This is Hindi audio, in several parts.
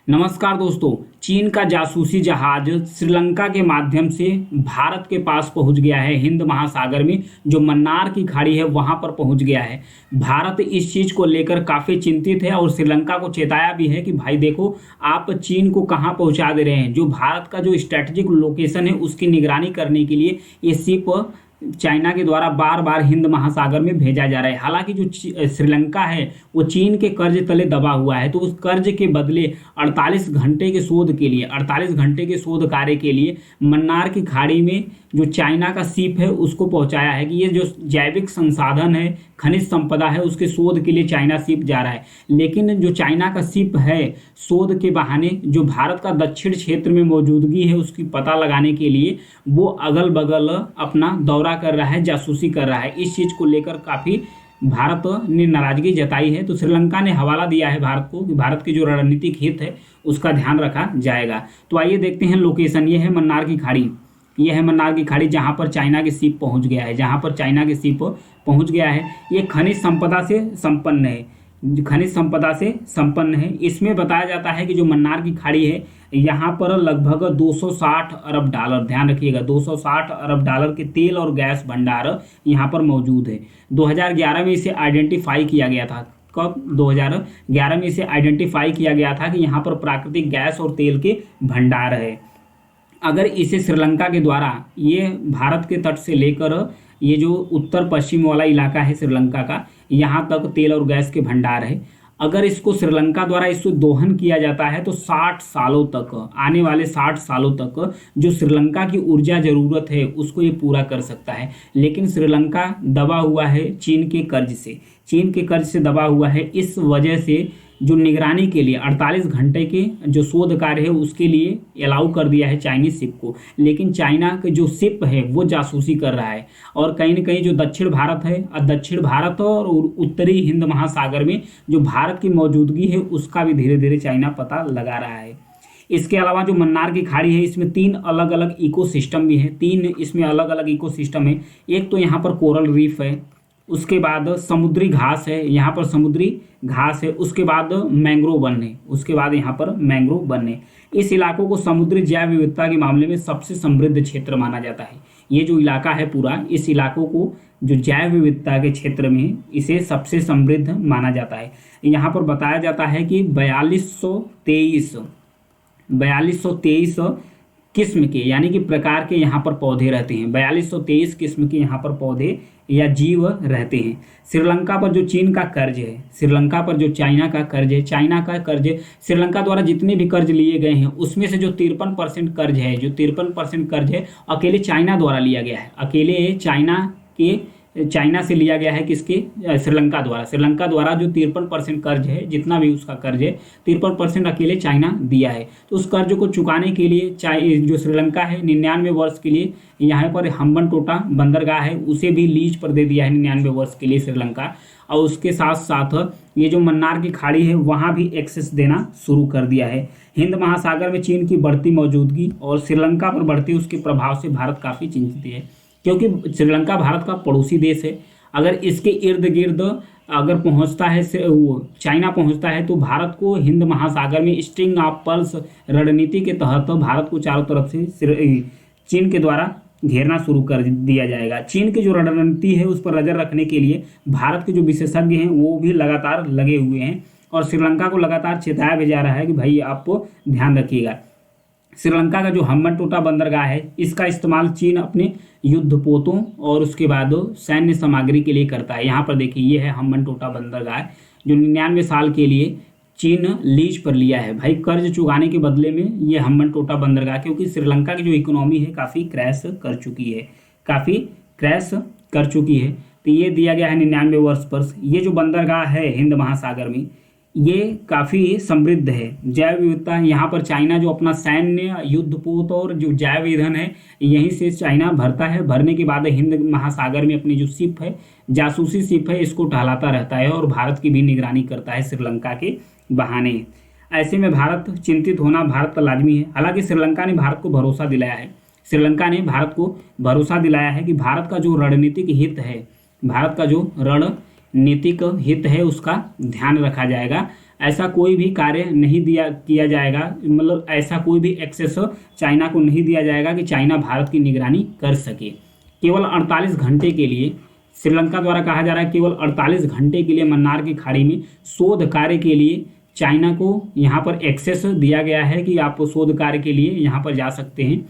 नमस्कार दोस्तों। चीन का जासूसी जहाज श्रीलंका के माध्यम से भारत के पास पहुंच गया है। हिंद महासागर में जो मन्नार की खाड़ी है वहां पर पहुंच गया है। भारत इस चीज़ को लेकर काफ़ी चिंतित है और श्रीलंका को चेताया भी है कि भाई देखो, आप चीन को कहां पहुंचा दे रहे हैं। जो भारत का जो स्ट्रेटेजिक लोकेशन है उसकी निगरानी करने के लिए ये शिप चाइना के द्वारा बार बार हिंद महासागर में भेजा जा रहा है। हालांकि जो श्रीलंका है वो चीन के कर्ज तले दबा हुआ है, तो उस कर्ज के बदले 48 घंटे के शोध के लिए 48 घंटे के शोध कार्य के लिए मन्नार की खाड़ी में जो चाइना का शिप है उसको पहुंचाया है कि ये जो जैविक संसाधन है, खनिज संपदा है, उसके शोध के लिए चाइना शिप जा रहा है। लेकिन जो चाइना का शिप है शोध के बहाने जो भारत का दक्षिण क्षेत्र में मौजूदगी है उसकी पता लगाने के लिए वो अगल बगल अपना दौरा कर रहा है, जासूसी कर रहा है। इस चीज़ को लेकर काफ़ी भारत ने नाराजगी जताई है। तो श्रीलंका ने हवाला दिया है भारत को कि भारत की जो रणनीतिक हित है उसका ध्यान रखा जाएगा। तो आइए देखते हैं लोकेशन। ये है मन्नार की खाड़ी, ये है मन्नार की खाड़ी जहाँ पर चाइना के शिप पहुँच गया है, जहाँ पर चाइना के शिप पहुँच गया है। ये खनिज संपदा से संपन्न है, खनिज संपदा से संपन्न है। इसमें बताया जाता है कि जो मन्नार की खाड़ी है यहाँ पर लगभग 260 अरब डॉलर, ध्यान रखिएगा, 260 अरब डॉलर के तेल और गैस भंडार यहाँ पर मौजूद है। 2011 में इसे आइडेंटिफाई किया गया था। कब? 2011 में इसे आइडेंटिफाई किया गया था कि यहाँ पर प्राकृतिक गैस और तेल के भंडार है। अगर इसे श्रीलंका के द्वारा ये भारत के तट से लेकर ये जो उत्तर पश्चिम वाला इलाका है श्रीलंका का, यहाँ तक तेल और गैस के भंडार है। अगर इसको श्रीलंका द्वारा इसको दोहन किया जाता है तो 60 सालों तक, आने वाले 60 सालों तक जो श्रीलंका की ऊर्जा ज़रूरत है उसको ये पूरा कर सकता है। लेकिन श्रीलंका दबा हुआ है चीन के कर्ज से, चीन के कर्ज से दबा हुआ है। इस वजह से जो निगरानी के लिए 48 घंटे के जो शोध कार्य है उसके लिए अलाउ कर दिया है चाइनीज शिप को। लेकिन चाइना के जो शिप है वो जासूसी कर रहा है और कहीं ना कहीं जो दक्षिण भारत है, दक्षिण भारत और उत्तरी हिंद महासागर में जो भारत की मौजूदगी है उसका भी धीरे धीरे चाइना पता लगा रहा है। इसके अलावा जो मन्नार की खाड़ी है इसमें 3 अलग अलग इकोसिस्टम भी हैं, 3 इसमें अलग अलग इकोसिस्टम है। एक तो यहाँ पर कोरल रीफ है, उसके बाद समुद्री घास है, यहाँ पर समुद्री घास है, उसके बाद मैंग्रोव वन है, उसके बाद यहाँ पर मैंग्रोव वन है। इस इलाकों को समुद्री जैव विविधता के मामले में सबसे समृद्ध क्षेत्र माना जाता है। ये जो इलाका है पूरा, इस इलाकों को जो जैव विविधता के क्षेत्र में इसे सबसे समृद्ध माना जाता है। यहाँ पर बताया जाता है कि 4223 किस्म के यानी कि प्रकार के यहाँ पर पौधे रहते हैं। 4223 किस्म के यहाँ पर पौधे या जीव रहते हैं। श्रीलंका पर जो चीन का कर्ज है, श्रीलंका पर जो चाइना का कर्ज है, चाइना का कर्ज श्रीलंका द्वारा जितने भी कर्ज लिए गए हैं उसमें से जो 53% कर्ज है, जो 53% कर्ज है अकेले चाइना द्वारा लिया गया है। अकेले चाइना से लिया गया है। किसके? श्रीलंका द्वारा। श्रीलंका द्वारा जो 53% कर्ज है, जितना भी उसका कर्ज है 53% अकेले चाइना दिया है। तो उस कर्ज को चुकाने के लिए जो श्रीलंका है 99 वर्ष के लिए यहाँ पर हम्बनटोटा बंदरगाह है उसे भी लीज पर दे दिया है 99 वर्ष के लिए श्रीलंका। और उसके साथ साथ ये जो मन्नार की खाड़ी है वहाँ भी एक्सेस देना शुरू कर दिया है। हिंद महासागर में चीन की बढ़ती मौजूदगी और श्रीलंका पर बढ़ते उसके प्रभाव से भारत काफ़ी चिंतित है, क्योंकि श्रीलंका भारत का पड़ोसी देश है। अगर इसके इर्द गिर्द अगर पहुंचता है चाइना पहुंचता है तो भारत को हिंद महासागर में स्ट्रिंग ऑफ पर्ल्स रणनीति के तहत भारत को चारों तरफ से चीन के द्वारा घेरना शुरू कर दिया जाएगा। चीन की जो रणनीति है उस पर नजर रखने के लिए भारत के जो विशेषज्ञ हैं वो भी लगातार लगे हुए हैं और श्रीलंका को लगातार चेताया भी जा रहा है कि भाई आप ध्यान रखिएगा। श्रीलंका का जो हम्बनटोटा बंदरगाह है इसका इस्तेमाल चीन अपने युद्धपोतों और उसके बाद सैन्य सामग्री के लिए करता है। यहाँ पर देखिए ये है हम्बनटोटा बंदरगाह जो 99 साल के लिए चीन लीज पर लिया है। भाई कर्ज चुकाने के बदले में ये हम्बनटोटा बंदरगाह, क्योंकि श्रीलंका की जो इकोनॉमी है काफ़ी क्रैश कर चुकी है, तो ये दिया गया है 99 वर्ष पर। ये जो बंदरगाह है हिंद महासागर में ये काफ़ी समृद्ध है, जैव विविधता है। यहाँ पर चाइना जो अपना सैन्य युद्धपोत और जो जैव ईंधन है यहीं से चाइना भरता है। भरने के बाद हिंद महासागर में अपनी जो शिप है, जासूसी शिप है, इसको टहलाता रहता है और भारत की भी निगरानी करता है श्रीलंका के बहाने। ऐसे में भारत चिंतित होना भारत का लाजमी है। हालांकि श्रीलंका ने भारत को भरोसा दिलाया है, श्रीलंका ने भारत को भरोसा दिलाया है कि भारत का जो रणनीतिक हित है, भारत का जो रणनीतिक हित है उसका ध्यान रखा जाएगा। ऐसा कोई भी कार्य नहीं किया जाएगा, मतलब ऐसा कोई भी एक्सेस चाइना को नहीं दिया जाएगा कि चाइना भारत की निगरानी कर सके। केवल 48 घंटे के लिए श्रीलंका द्वारा कहा जा रहा है, केवल 48 घंटे के लिए मन्नार की खाड़ी में शोध कार्य के लिए चाइना को यहाँ पर एक्सेस दिया गया है कि आप शोध कार्य के लिए यहाँ पर जा सकते हैं,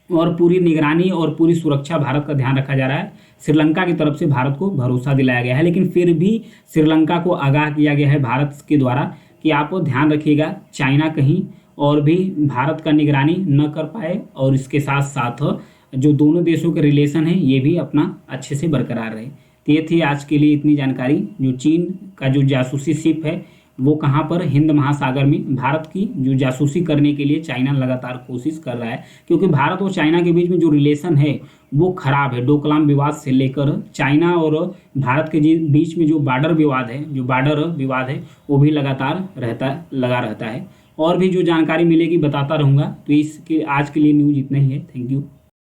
और पूरी निगरानी और पूरी सुरक्षा भारत का ध्यान रखा जा रहा है। श्रीलंका की तरफ से भारत को भरोसा दिलाया गया है, लेकिन फिर भी श्रीलंका को आगाह किया गया है भारत के द्वारा कि आप ध्यान रखिएगा चाइना कहीं और भी भारत का निगरानी न कर पाए, और इसके साथ साथ जो दोनों देशों के रिलेशन हैं ये भी अपना अच्छे से बरकरार रहे। तो ये थी आज के लिए इतनी जानकारी। जो चीन का जो जासूसी शिप है वो कहाँ पर, हिंद महासागर में भारत की जो जासूसी करने के लिए चाइना लगातार कोशिश कर रहा है, क्योंकि भारत और चाइना के बीच में जो रिलेशन है वो खराब है। डोकलाम विवाद से लेकर चाइना और भारत के बीच में जो बॉर्डर विवाद है वो भी लगातार लगा रहता है। और भी जो जानकारी मिलेगी बताता रहूँगा। तो इसके आज के लिए न्यूज़ इतना ही है। Thank you.